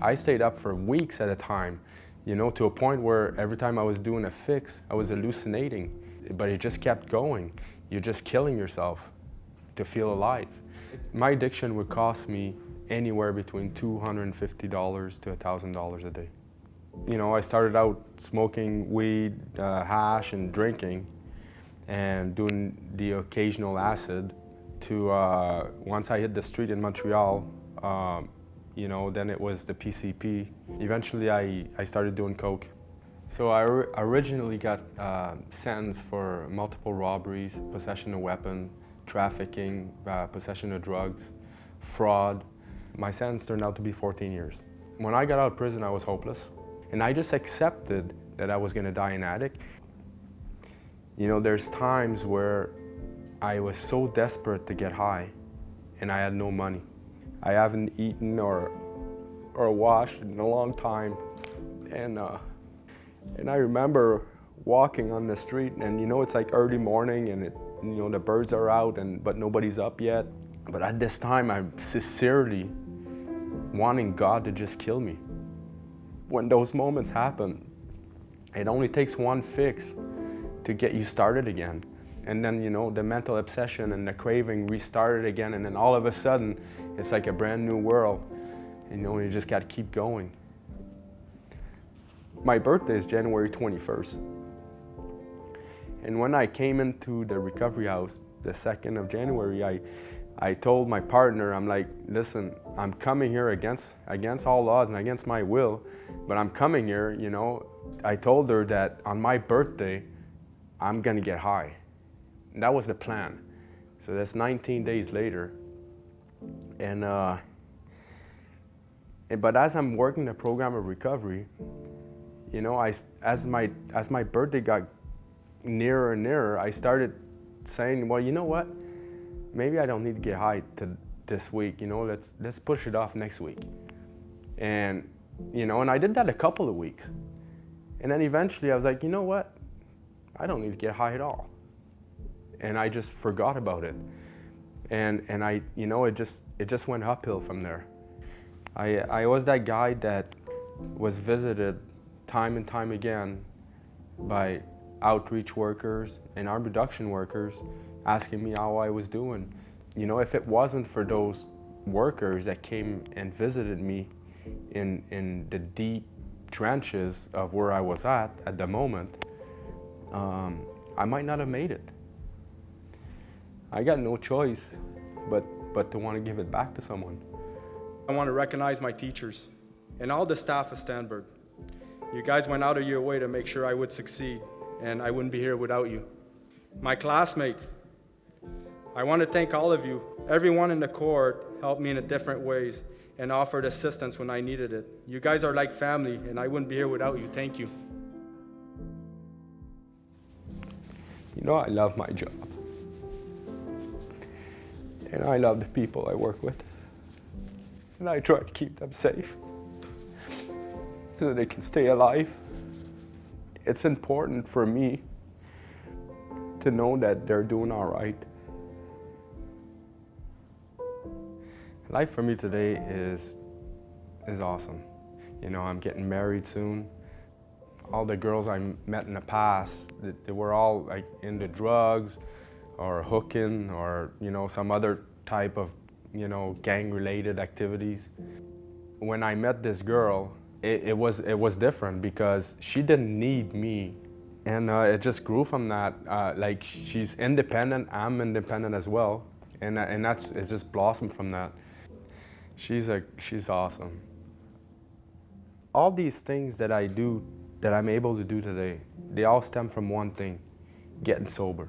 I stayed up for weeks at a time, you know, to a point where every time I was doing a fix, I was hallucinating, but it just kept going. You're just killing yourself to feel alive. My addiction would cost me anywhere between $250 to $1,000 a day. You know, I started out smoking weed, hash, and drinking, and doing the occasional acid to, once I hit the street in Montreal, you know, then it was the PCP. Eventually I started doing coke. So I originally got sentenced for multiple robberies, possession of weapon, trafficking, possession of drugs, fraud. My sentence turned out to be 14 years. When I got out of prison, I was hopeless. And I just accepted that I was gonna die an addict. You know, there's times where I was so desperate to get high and I had no money. I haven't eaten or washed in a long time. And I remember walking on the street, and you know, it's like early morning and you know, the birds are out but nobody's up yet. But at this time, I'm sincerely wanting God to just kill me. When those moments happen, it only takes one fix to get you started again. And then, you know, the mental obsession and the craving restarted again, and then all of a sudden, it's like a brand new world. You know, you just gotta keep going. My birthday is January 21st. And when I came into the recovery house, the 2nd of January, I told my partner, I'm like, listen, I'm coming here against all odds and against my will, but I'm coming here, you know. I told her that on my birthday, I'm gonna get high. And that was the plan. So that's 19 days later. And but as I'm working the program of recovery, you know, as my birthday got nearer and nearer, I started saying, well, you know what? Maybe I don't need to get high this week, you know, let's push it off next week. And, you know, and I did that a couple of weeks. And then eventually I was like, you know what? I don't need to get high at all. And I just forgot about it. And I, you know, it just went uphill from there. I was that guy that was visited time and time again by outreach workers and harm reduction workers asking me how I was doing. You know, if it wasn't for those workers that came and visited me in the deep trenches of where I was at the moment, I might not have made it. I got no choice but to want to give it back to someone. I want to recognize my teachers and all the staff of Stenberg. You guys went out of your way to make sure I would succeed, and I wouldn't be here without you. My classmates, I want to thank all of you. Everyone in the cohort helped me in different ways and offered assistance when I needed it. You guys are like family, and I wouldn't be here without you. Thank you. You know, I love my job. And I love the people I work with. And I try to keep them safe so that they can stay alive. It's important for me to know that they're doing all right. Life for me today is awesome. You know, I'm getting married soon. All the girls I met in the past, they were all like into drugs or hooking or, you know, some other type of, you know, gang-related activities. When I met this girl, it was different because she didn't need me. And it just grew from that. Like, she's independent, I'm independent as well. And it's just blossomed from that. She's awesome. All these things that I do, that I'm able to do today, they all stem from one thing: getting sober.